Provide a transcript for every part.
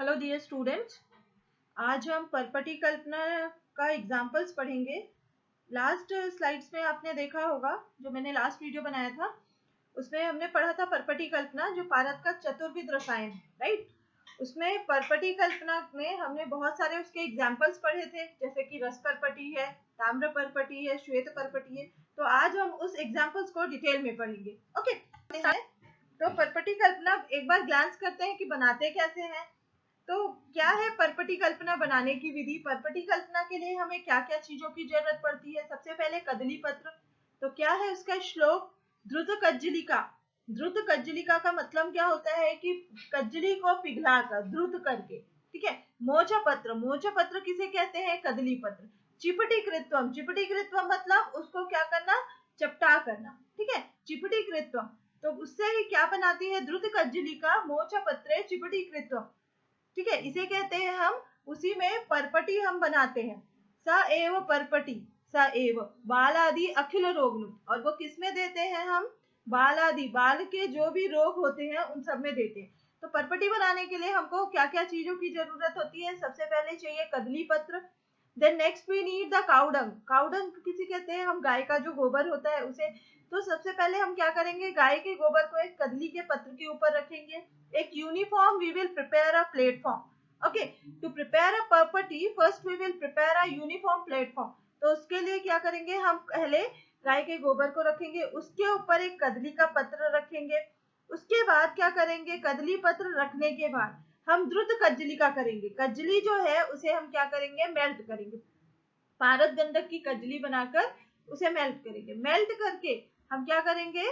Hello dear students, आज हम परपटी कल्पना का एग्जाम्पल्स पढ़ेंगे। लास्ट स्लाइड्स में आपने देखा होगा, जो मैंने लास्ट वीडियो बनाया था उसमें हमने पढ़ा था परपटी कल्पना, जो पारद का चतुर्विध रसायन है, राइट। उसमें परपटी कल्पना में हमने बहुत सारे उसके एग्जाम्पल्स पढ़े थे, जैसे कि रस परपटी है, ताम्र परपटी है, श्वेत परपटी है। तो आज हम उस एग्जाम्पल्स को डिटेल में पढ़ेंगे। ओके, तो परपटी कल्पना एक बार ग्लांस करते हैं कि बनाते कैसे हैं। तो क्या है परपटी कल्पना बनाने की विधि। परपटी कल्पना के लिए हमें क्या क्या चीजों की जरूरत पड़ती है। सबसे पहले कदली पत्र। तो क्या है उसका श्लोक, द्रुत कज्जलिका। द्रुत कज्जलिका का मतलब क्या होता है कि कज्जली को पिघलाकर द्रुत करके, ठीक है। मोचा पत्र, मोचा पत्र किसे कहते हैं, कदली पत्र। चिपटी कृत्वम, चिपटी कृत्वम मतलब उसको क्या करना, चपटा करना, ठीक है, चिपटी कृत्वम। तो उससे ही क्या बनाती है, द्रुत कज्जलिका मोचा पत्रे चिपटी कृत्वम, ठीक है, इसे कहते हैं हम। उसी में परपटी हम बनाते हैं। स एव परपटी, स एव बाल आदि अखिल रोग। और वो किस में देते हैं हम, बाल आदि, बाल के जो भी रोग होते हैं उन सब में देते हैं। तो परपटी बनाने के लिए हमको क्या क्या चीजों की जरूरत होती है। सबसे पहले चाहिए कदली पत्र। Then next we need the cow dung. Cow dung किसे कहते हैं हम, गाय का जो गोबर होता है उसे। तो सबसे पहले हम क्या करेंगे, गाय के गोबर को एक कदली के पत्र के ऊपर रखेंगे। एक uniform we will prepare a platform. Okay, to prepare a property first we will prepare a uniform platform. तो उसके लिए क्या करेंगे, हम पहले गाय के गोबर को रखेंगे, उसके ऊपर एक कदली का पत्र रखेंगे। उसके बाद क्या करेंगे, कदली पत्र रखने के बाद हम द्रुत कज्जली का करेंगे। कज्जली जो है उसे हम क्या करेंगे, मेल्ट करेंगे। पारद गंधक की कज्जली बनाकर उसे मेल्ट करेंगे। मेल्ट करके हम क्या करेंगे,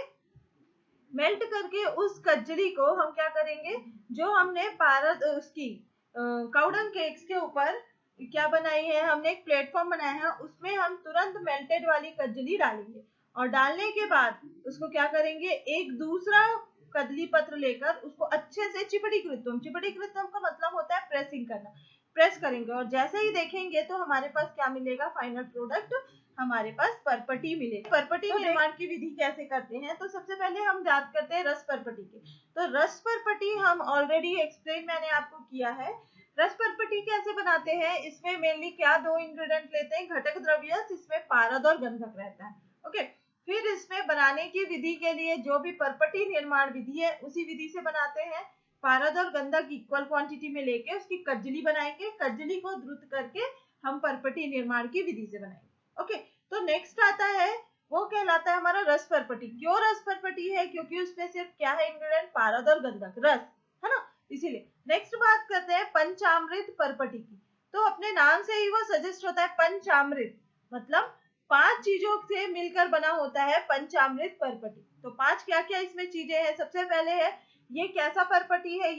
मेल्ट करके उस कज्जली को हम क्या करेंगे, जो हमने पारद उसकी काउडंग केक्स के ऊपर क्या बनाई है, हमने एक प्लेटफॉर्म बनाया है, उसमें हम तुरंत मेल्टेड वाली कज्जली डालेंगे। और डालने के बाद उसको क्या करेंगे, एक दूसरा कदली पत्र लेकर उसको अच्छे से चिपटी कृतम, चिपटी कृतम का मतलब होता है प्रेसिंग करना, प्रेस करेंगे। और जैसे ही देखेंगे तो हमारे पास क्या मिलेगा, फाइनल प्रोडक्ट हमारे पास परपटी मिलेगी। परपटी निर्माण की विधि कैसे करते हैं, तो सबसे पहले हम बात करते हैं रस परपटी की। तो रस परपटी हम ऑलरेडी एक्सप्लेन मैंने आपको किया है। रस परपटी कैसे बनाते हैं, इसमें मेनली क्या दो इंग्रेडिएंट लेते हैं, घटक द्रव्य, इसमें पारद और गंधक रहता है। ओके, फिर इसमें बनाने की विधि के लिए जो भी परपटी निर्माण विधि है उसी विधि से बनाते हैं। पारद और गंधक इक्वल क्वांटिटी में लेके उसकी कज्जली बनाएंगे, कज्जली को द्रुत करके हम परपटी निर्माण की विधि से बनाएंगे। ओके, तो नेक्स्ट आता है, वो कहलाता है हमारा रस परपटी। क्यों रस परपटी है, क्योंकि उसमें सिर्फ क्या है इंग्रेडिएंट, पारद और गंधक, रस है ना, इसीलिए। नेक्स्ट बात करते हैं पंचामृत परपटी की। तो अपने नाम से ही वो सजेस्ट होता है पंचामृत, मतलब 5 चीजों से मिलकर बना होता है पंचामृत परपटी। तो 5 क्या क्या इसमें चीजें हैं। सबसे पहले है, ये कैसा परपटी है,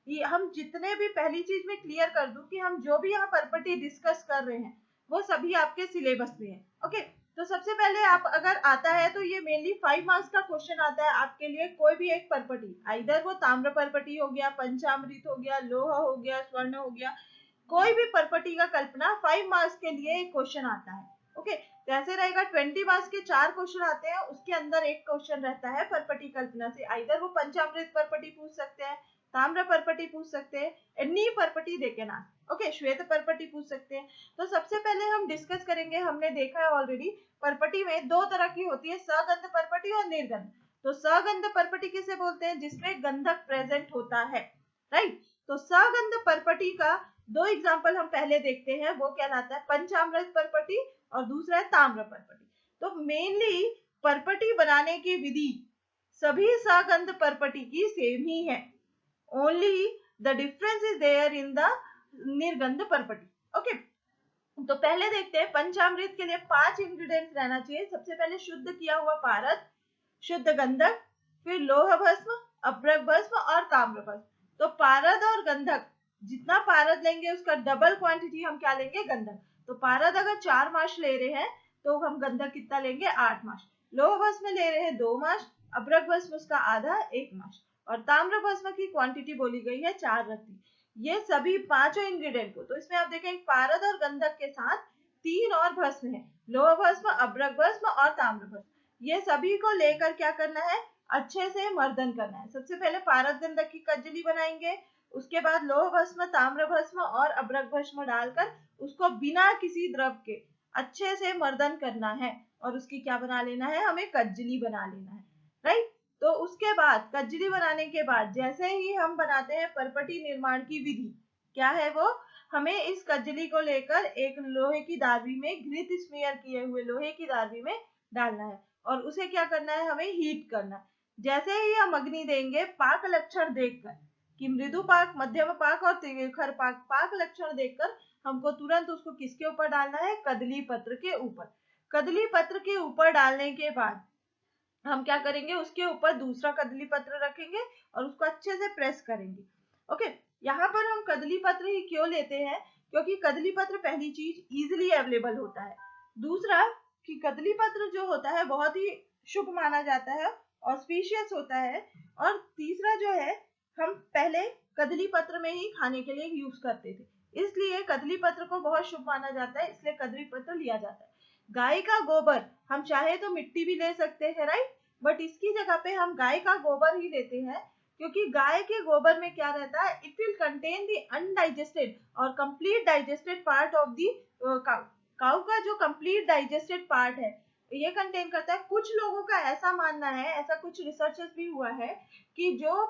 ये हम जितने भी, पहली चीज में क्लियर कर दूं कि हम जो भी यहाँ परपटी डिस्कस कर रहे हैं वो सभी आपके सिलेबस में है। ओके, तो सबसे पहले आप अगर आता है तो ये मेनली 5 मार्क्स का क्वेश्चन आता है आपके लिए। कोई भी एक परपटी, इधर वो ताम्र परपटी हो गया, पंचामृत हो गया, लोह हो गया, स्वर्ण हो गया, कोई भी परपटी का कल्पना 5 मार्क्स के लिए एक क्वेश्चन आता है। ओके, कैसे रहेगा, 20 मार्क्स के 4 क्वेश्चन आते हैं, उसके अंदर एक क्वेश्चन रहता है परपटी कल्पना से। इधर वो पंचामृत परपटी पूछ सकते हैं, ताम्र परपटी पूछ सकते हैं, एनी परपटी देके ना, ओके, श्वेत परपटी पूछ सकते हैं। तो सबसे पहले हम डिस्कस करेंगे, हमने देखा है ऑलरेडी, परपटी में 2 तरह की होती है, सगंध परपटी और निर्गंध। तो सगंध परपटी किसे बोलते हैं, जिसमें गंधक प्रेजेंट होता है, राइट। तो सगंध परपटी का 2 एग्जाम्पल हम पहले देखते हैं, वो कहलाता है पंचामृत परपटी और दूसरा है ताम्र परपटी। तो मेनली परपटी बनाने की विधि सभी सगंध परपटी की सेम ही है, only the difference is there in the निर्गंध परपटी। ओके, तो पहले देखते हैं पंचामृत के लिए 5 इंग्रेडिएंट्स रहना चाहिए। सबसे पहले शुद्ध किया हुआ पारद, शुद्ध गंधक, फिर लोह भस्म, अभ्रक भस्म और ताम्र भस्म। तो पारद और गंधक, जितना पारद लेंगे उसका डबल क्वांटिटी हम क्या लेंगे, गंधक। तो पारद अगर 4 माश ले रहे हैं तो हम गंधक कितना लेंगे, 8 माश। लोह भस्म ले रहे हैं 2 माश, अभ्रक भस्म उसका आधा 1 माश, और ताम्र भस्म की क्वांटिटी बोली गई है 4 रत्ती। ये सभी पांचों इंग्रेडिएंट को, तो इसमें आप देखें पारद और गंधक के साथ 3 और भस्म है, लोह भस्म, अभ्रक भस्म और ताम्र भस्म। ये सभी को लेकर क्या करना है, अच्छे से मर्दन करना है। सबसे पहले पारद गंधक की कज्जली बनाएंगे, उसके बाद लोह भस्म, ताम्र भस्म और अभ्रक भस्म डालकर उसको बिना किसी द्रव के अच्छे से मर्दन करना है और उसकी क्या बना लेना है, हमें कज्जली बना लेना है, राइट। तो उसके बाद कज्जली बनाने के बाद जैसे ही हम बनाते हैं परपटी निर्माण की विधि, क्या है वो, हमें इस कज्जली को लेकर एक लोहे की दारवी में, घृत स्मीयर किए हुए लोहे की दारवी में डालना है और उसे क्या करना है, हमें हीट करना है। जैसे ही हम अग्नि देंगे, पाक लक्षण देखकर कि मृदु पाक, मध्यम पाक और तीखर पाक, पाक लक्षण देखकर हमको तुरंत उसको किसके ऊपर डालना है, कदली पत्र के ऊपर। कदली पत्र के ऊपर डालने के बाद हम क्या करेंगे, उसके ऊपर दूसरा कदली पत्र रखेंगे और उसको अच्छे से प्रेस करेंगे। ओके, यहाँ पर हम कदली पत्र ही क्यों लेते हैं, क्योंकि कदली पत्र पहली चीज इजिली अवेलेबल होता है, दूसरा कि कदली पत्र जो होता है बहुत ही शुभ माना जाता है, ऑस्पिशियस होता है, और तीसरा जो है हम पहले कदली पत्र में ही खाने के लिए यूज करते थे, इसलिए कदली पत्र को बहुत शुभ माना जाता है, इसलिए कदली पत्र लिया जाता है। गाय का गोबर, हम चाहे तो मिट्टी भी ले सकते हैं, राइट, बट इसकी जगह पे हम गाय का गोबर ही लेते हैं, क्योंकि गाय के गोबर में क्या रहता है, it will contain the undigested और complete digested part of the cow. Cow का जो कंप्लीट डाइजेस्टेड पार्ट है ये कंटेन करता है। कुछ लोगों का ऐसा मानना है, ऐसा कुछ रिसर्चेस भी हुआ है कि जो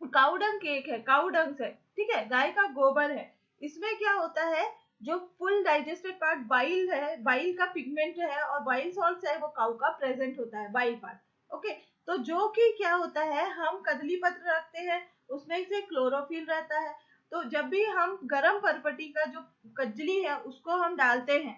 काउडंग केक है, काउडंग से, ठीक है, गाय का गोबर है, इसमें क्या होता है, जो फुल डाइजेस्टेड पार्ट बाइल है, बाइल का पिगमेंट है और बाइल सॉल्ट है, वो काउ का प्रेजेंट होता है, बाइल पार्ट। ओके, तो जो कि क्या होता है, हम कदली पत्र रखते हैं, उसमें से क्लोरोफिल रहता है, तो जब भी हम गरम परपटी का जो कजली है उसको हम डालते हैं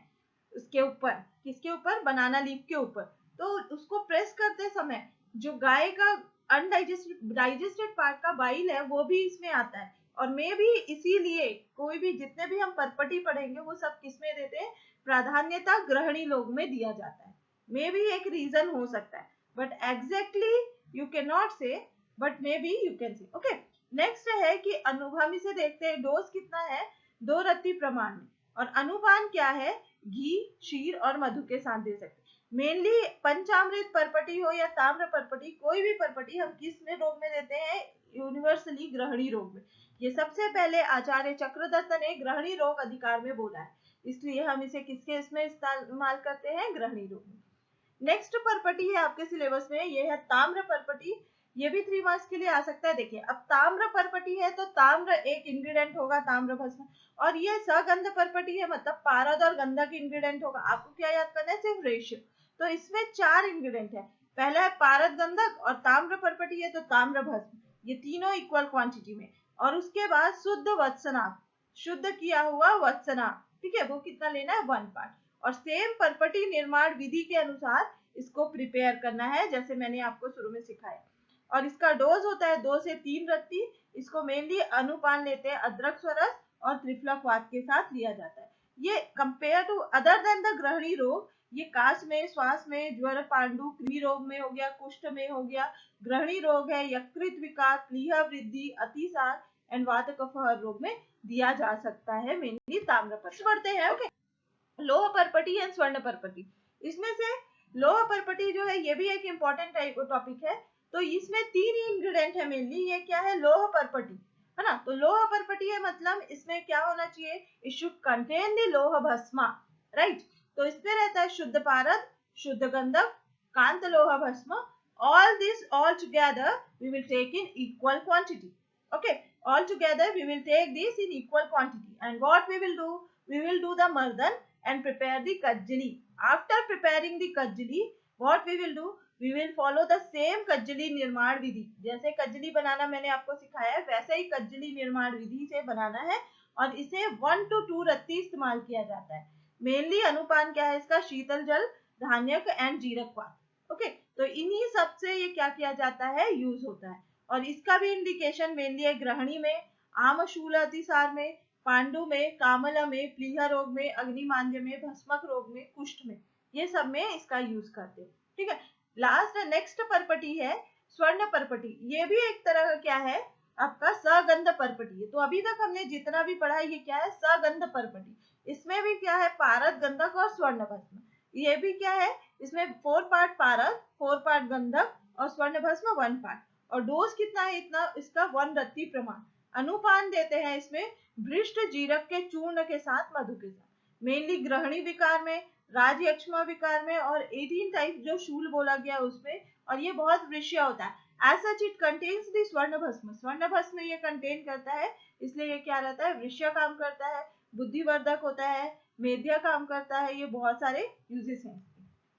उसके ऊपर, किसके ऊपर, बनाना लीफ के ऊपर, तो उसको प्रेस करते समय जो गाय का अनडाइजेस्टेड डाइजेस्टेड पार्ट का बाइल है वो भी इसमें आता है, और मे भी इसीलिए कोई भी जितने भी हम परपटी पढ़ेंगे वो सब किसमें देते हैं, प्राधान्यता ग्रहणी लोग में दिया जाता है। मे भी एक रीजन हो सकता है, but exactly you can not say, but maybe you can say. Okay, next है कि अनुभव से देखते हैं डोज कितना है, 2 रत्ती प्रमाण में, और अनुपान क्या है, घी, क्षीर और मधु के साथ दे सकते। मेनली पंचामृत परपटी हो या ताम्र परपटी, कोई भी परपटी हम किस में रोग में देते हैं, यूनिवर्सली ग्रहणी रोग में। ये सबसे पहले आचार्य चक्रदत्त ने ग्रहणी रोग अधिकार में बोला है, इसलिए हम इसे किसके इसमें इस्तेमाल करते हैं, ग्रहणी रोग में। नेक्स्ट परपटी है आपके सिलेबस में, ये है ताम्र परपटी, ये भी 3 मार्क्स के लिए आ सकता है। देखिए, अब ताम्र परपटी है तो ताम्र एक इंग्रेडिएंट होगा, ताम्र भस्म, और ये सगंध परपटी है, मतलब पारद और गंधक इंग्रेडिएंट होगा। आपको क्या याद करना है, सिर्फ रेशियो। तो इसमें 4 इंग्रेडिएंट है, पहला है पारद गंधक, और ताम्र परपटी है तो ताम्र भस्म, ये तीनों इक्वल क्वांटिटी में, और उसके बाद शुद्ध वत्सनाक, शुद्ध किया हुआ वत्सनाक, ठीक है, वो कितना लेना है, 1 पार्ट, और सेम परपटी निर्माण विधि के अनुसार इसको प्रिपेयर करना है, जैसे मैंने आपको शुरू में सिखाया। और इसका डोज होता है 2 से 3 रत्ती, इसको मेनली अनुपान लेते हैं, अदरक स्वरस और त्रिफलावात के साथ लिया जाता है। ये compare to other than the ग्रहणी रोग, ये काश में, श्वास में, ज्वर, पांडु, कृमि रोग में हो गया, कुष्ठ में हो गया, ग्रहणी रोग है, यकृत विकार, प्लीहा वृद्धि, अतिसार एंड वात कफहर रोग में दिया जा सकता है, मेनली ताम्रपत्र। बढ़ते हैं, ओके, लोह परपटी एंड स्वर्ण परपटी। इसमें से लोह परपटी जो है ये भी एक इंपॉर्टेंट टॉपिक है, तो इसमें 3 इंग्रेडिएंट है मेनली। ये क्या है, लोह परपटी, है ना, तो लोह परपटी है मतलब इसमें क्या होना चाहिए, इट शुड कंटेन द लोह भस्मा, राइट। तो इसमें रहता है शुद्ध पारद, शुद्ध गंधक, कांत लोह भस्म, all this all together we will take in equal quantity. Okay, all together we will take this in equal quantity, and what we will do, we will do the mardan and prepare the kajjali. After preparing the kajjali, what we will do, we will follow the same kajjali निर्माण विधि, जैसे कजली बनाना मैंने आपको सिखाया है वैसे ही कजली निर्माण विधि से बनाना है, और इसे 1 to 2 रत्ती इस्तेमाल किया जाता है। मेनली अनुपान क्या है इसका, शीतल जल, धान्यक एंड जीरकवात। ओके, तो इन्हीं सब से ये क्या किया जाता है, यूज होता है, और इसका भी इंडिकेशन मेनली है ग्रहणी में, आमशूल अतिसार में, पांडु में, कामला में, प्लीहा रोग में, अग्निमांद्य में, भस्मक रोग में, कुष्ठ में, ये सब में इसका यूज करते हैं, ठीक है। लास्ट नेक्स्ट परपटी है स्वर्ण परपटी, ये भी एक तरह का क्या है आपका सगंध परपटी है। तो अभी तक हमने जितना भी पढ़ा है ये क्या है, सगंध परपटी, इसमें भी क्या है, पारद, गंधक और स्वर्ण भस्म। ये भी क्या है, इसमें 4 पार्ट पारद, 4 पार्ट गंधक और स्वर्ण भस्म 1 पार्ट, और डोज कितना है, इतना इसका 1 रत्ती प्रमाण। अनुपान देते हैं इसमें भ्रिष्ट जीरक के चूर्ण के साथ मधु के साथ, मेनली ग्रहणी विकार में, राजयक्ष्मा विकार में और 18 टाइप जो शूल बोला गया उसमें, और ये बहुत वृष्य होता है। As such it contains the स्वर्ण भस्म, स्वर्ण भस्म ये कंटेन करता है, इसलिए ये क्या रहता है, वृष्य काम करता है, बुद्धिवर्धक होता है, मेध्य काम करता है, ये बहुत सारे यूजेस हैं।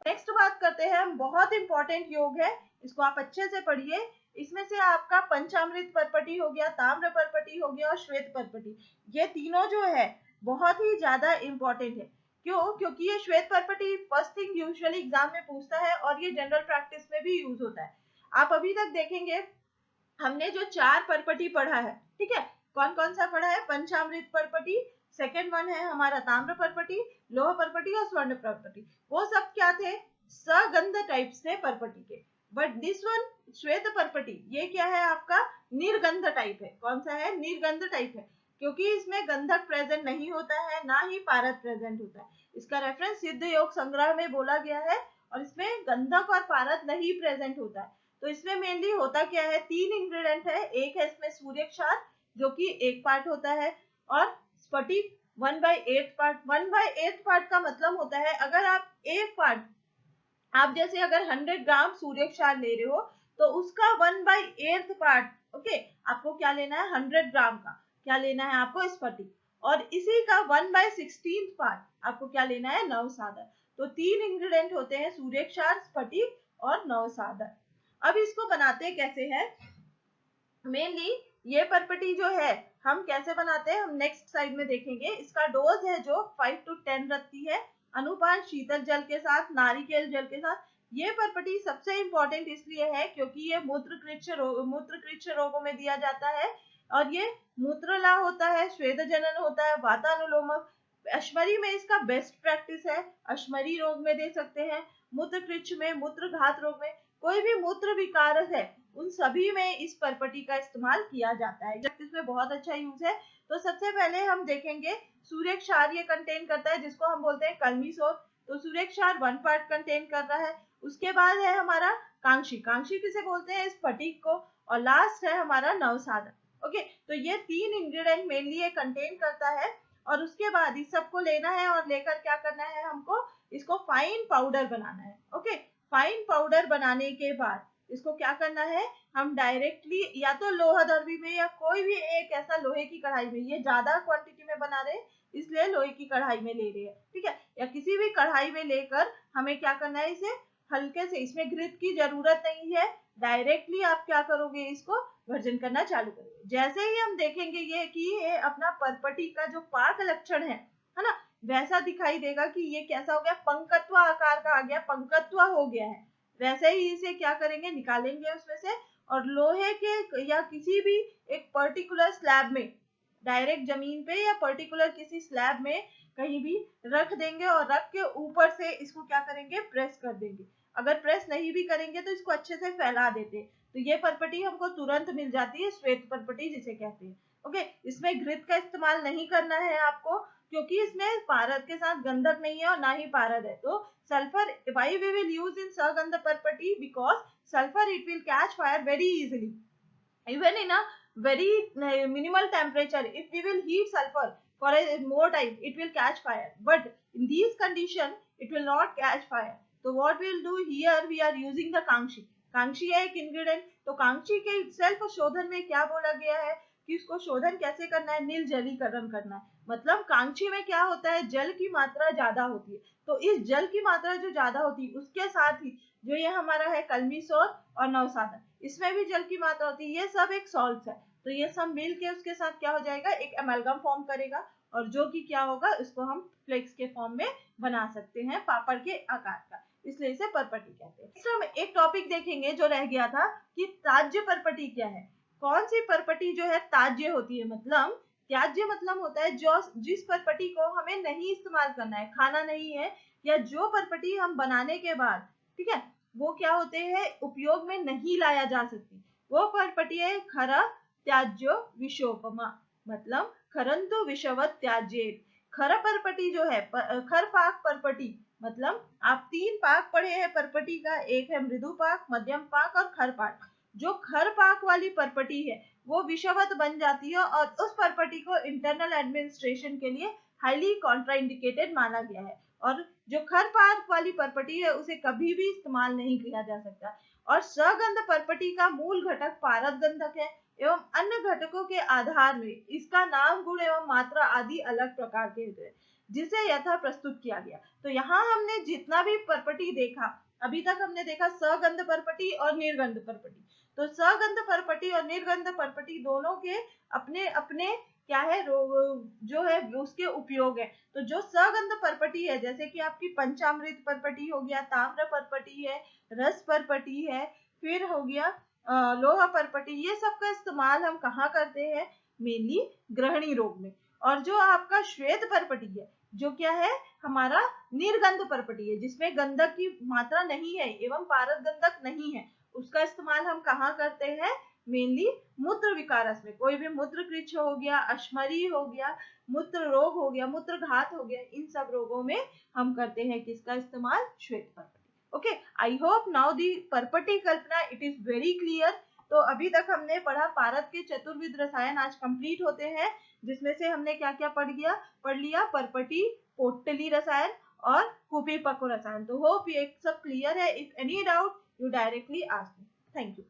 नेक्स्ट बात करते हैं हम, बहुत इंपॉर्टेंट योग है, इसको आप अच्छे से पढ़िए। इसमें से आपका पंचामृत परपटी हो गया, ताम्र परपटी हो गया और श्वेत परपटी, ये तीनों जो है बहुत ही ज्यादा इंपॉर्टेंट है। क्यों? क्योंकि ये श्वेत परपटी फर्स्ट थिंग यूजुअली एग्जाम में पूछता है और ये जनरल प्रैक्टिस में भी यूज होता है। आप अभी तक देखेंगे हमने जो 4 परपटी पढ़ा है, ठीक है, कौन कौन सा पढ़ा है, पंचामृत परपटी, सेकेंड वन है हमारा ताम्र परपटी, लोह परपटी और स्वर्ण परपटी, वो सब क्या थे, सगंध टाइप से परपटी के। बट दिस वन श्वेत परपटी, ये क्या है आपका, निर्गंध टाइप है। कौन सा है, निर्गंध टाइप है, क्योंकि इसमें गंधक प्रेजेंट नहीं होता है, ना ही पारद प्रेजेंट होता है। इसका रेफरेंस सिद्ध योग संग्रह में बोला गया है और इसमें गंधक और पारद नहीं प्रेजेंट होता है। तो इसमें मेनली होता क्या है, 3 इंग्रेडिएंट है, एक है इसमें सूर्य क्षार जो कि 1 पार्ट होता है, और स्फटिक 1/8 पार्ट। 1/8 पार्ट का मतलब होता है अगर आप एक पार्ट, आप जैसे अगर 100 ग्राम सूर्य क्षार ले रहे हो तो उसका 1/8 पार्ट, ओके, आपको क्या लेना है, 100 ग्राम का क्या लेना है आपको, स्फटिक, और इसी का 1/16 पार्ट आपको क्या लेना है, नवसाधर। तो 3 इंग्रेडिएंट होते हैं, सूर्य क्षार, स्फटिक और नवसाधर। अब इसको बनाते कैसे हैं, मेनली ये परपटी जो है हम कैसे बनाते हैं हम नेक्स्ट स्लाइड में देखेंगे। इसका डोज है जो 5 to 10 रखती है, अनुपान शीतल जल के साथ, नारिकेल जल के साथ। ये परपटी सबसे इंपॉर्टेंट इसलिए है क्योंकि ये मूत्रकृच्छ रोगों में दिया जाता है, और ये मूत्रला होता है, श्वेत जनन होता है, वातानुलोमक, अश्मरी में इसका बेस्ट प्रैक्टिस है, अश्मरी रोग में दे सकते हैं, मूत्रकृच्छ में, मूत्रघात रोग में, कोई भी मूत्र विकार है उन सभी में इस परपटी का इस्तेमाल किया जाता है, इसमें बहुत अच्छा यूज है। तो सबसे पहले हम देखेंगे सूर्य क्षार ये कंटेन करता है, जिसको हम बोलते हैं कलमी सोर। तो सूर्य क्षार 1 पार्ट कंटेन कर रहा है। उसके बाद है हमारा कांक्षी, कांक्षी किसे बोलते हैं, स्फटिक को, और लास्ट है हमारा नवसाधन। ओके, तो ये 3 इंग्रेडिएंट मेनली ये कंटेन करता है, और उसके बाद इस सबको लेना है और लेकर क्या करना है, हमको इसको फाइन पाउडर बनाना है। ओके, फाइन पाउडर बनाने के बाद इसको क्या करना है, हम डायरेक्टली या तो लोहा दर्वी में या कोई भी एक ऐसा लोहे की कढ़ाई में, ये ज्यादा क्वांटिटी में बना रहे इसलिए लोहे की कढ़ाई में ले रहे हैं, ठीक है, या किसी भी कढ़ाई में लेकर हमें क्या करना है, इसे हल्के से, इसमें घृत की जरूरत नहीं है, डायरेक्टली आप क्या करोगे, इसको भर्जन करना चालू करोगे। जैसे ही हम देखेंगे ये कि ये अपना परपटी का जो पाक लक्षण है ना, वैसा दिखाई देगा कि ये कैसा हो गया, पंकत्व आकार का आ गया, पंकत्व हो गया है, वैसे ही इसे क्या करेंगे, निकालेंगे उसमें से, और लोहे के या किसी भी एक पर्टिकुलर स्लैब में, डायरेक्ट जमीन पे या पर्टिकुलर किसी स्लैब में कहीं भी रख देंगे, और रख के ऊपर से इसको क्या करेंगे, प्रेस कर देंगे। अगर प्रेस नहीं भी करेंगे तो इसको अच्छे से फैला देते, तो ये परपटी हमको तुरंत मिल जाती है, श्वेत परपटी जिसे कहते हैं। ओके, इसमें घृत का इस्तेमाल नहीं करना है आपको, क्योंकि इसमें पारद के साथ गंधक नहीं है और ना ही पारद है। तो sulfur, why we will use in sagandha parpati, because sulfur it will catch fire very easily, even in a very minimal temperature. If we will heat sulfur for a more time it will catch fire, but in these condition it will not catch fire. So what we will do here, we are using the कांक्षी, कांक्षी है एक ingredient. तो कांक्षी के self शोधन में क्या बोला गया है कि इसको शोधन कैसे करना है, निर्जलीकरण करना है। मतलब कांक्षी में क्या होता है, जल की मात्रा ज्यादा होती है, तो इस जल की मात्रा जो ज्यादा होती है उसके साथ ही जो ये हमारा है कलमी सोर और नवसाधन, इसमें भी जल की मात्रा होती है, ये सब एक सॉल्ट है। तो ये सब मिल के उसके साथ क्या हो जाएगा, एक एमलगम फॉर्म करेगा, और जो कि क्या होगा, इसको हम फ्लेक्स के फॉर्म में बना सकते हैं, पापड़ के आकार का, इसलिए इसे परपटी कहते हैं। हम एक टॉपिक देखेंगे जो रह गया था कि ताज्य परपटी क्या है। कौन सी परपटी जो है ताज्य होती है, मतलब त्याज्य मतलब होता है जो जिस परपटी को हमें नहीं इस्तेमाल करना है, खाना नहीं है, या जो परपटी हम बनाने के बाद, ठीक है, वो क्या होते हैं, उपयोग में नहीं लाया जा सकती, वो परपटी है खर त्याज्यो विषोपमा, मतलब खरंतु विषवत त्याज्य। खर परपटी जो है, खर पाक परपटी, मतलब आप 3 पाक पढ़े हैं परपटी का, एक है मृदु पाक, मध्यम पाक और खर पाक। जो खर पाक वाली परपटी है वो विषवत बन जाती है और उस प्रॉपर्टी को इंटरनल एडमिनिस्ट्रेशन के लिए हाईली कॉन्ट्राइंडिकेटेड माना गया है। और जो खरपात वाली प्रॉपर्टी है उसे कभी भी इस्तेमाल नहीं किया जा सकता। और सगंध प्रॉपर्टी का मूल घटक पारद गंधक है एवं अन्य घटकों के आधार में इसका नाम, गुण एवं मात्रा आदि अलग प्रकार के होते हैं, जिसे यथा प्रस्तुत किया गया। तो यहाँ हमने जितना भी प्रॉपर्टी देखा, अभी तक हमने देखा सगंध प्रॉपर्टी और निर्गंध प्रॉपर्टी। तो सगंध प्रॉपर्टी और निर्गंध प्रॉपर्टी दोनों के अपने अपने क्या है, जो है उसके उपयोग है। तो जो सगंध प्रॉपर्टी है, जैसे कि आपकी पंचामृत प्रॉपर्टी हो गया, ताम्र प्रॉपर्टी है, रस प्रॉपर्टी है, फिर हो गया लोहा प्रॉपर्टी, ये सब का इस्तेमाल हम कहाँ करते हैं, मेनली ग्रहणी रोग में। और जो आपका श्वेत प्रॉपर्टी है, जो क्या है, हमारा निर्गंध प्रॉपर्टी है, जिसमें गंधक की मात्रा नहीं है एवं पारद गंधक नहीं है, उसका इस्तेमाल हम कहाँ करते हैं, मेनली मूत्र विकारस में। कोई भी मूत्र कृच्छ हो गया, अश्मरी हो गया, मूत्र रोग हो गया, मूत्र घात हो गया, इन सब रोगों में हम करते हैं किसका इस्तेमाल, श्वेत property. Okay, I hope now the property Kalpana it is very clear. तो अभी तक हमने पढ़ा पारद के चतुर्विध रसायन आज कंप्लीट होते हैं, जिसमें से हमने क्या क्या पढ़ लिया, प्रॉपर्टी, पोटली रसायन और कुपी पको रसायन। तो होप ये सब क्लियर है। If any doubt you directly ask me. Thank you.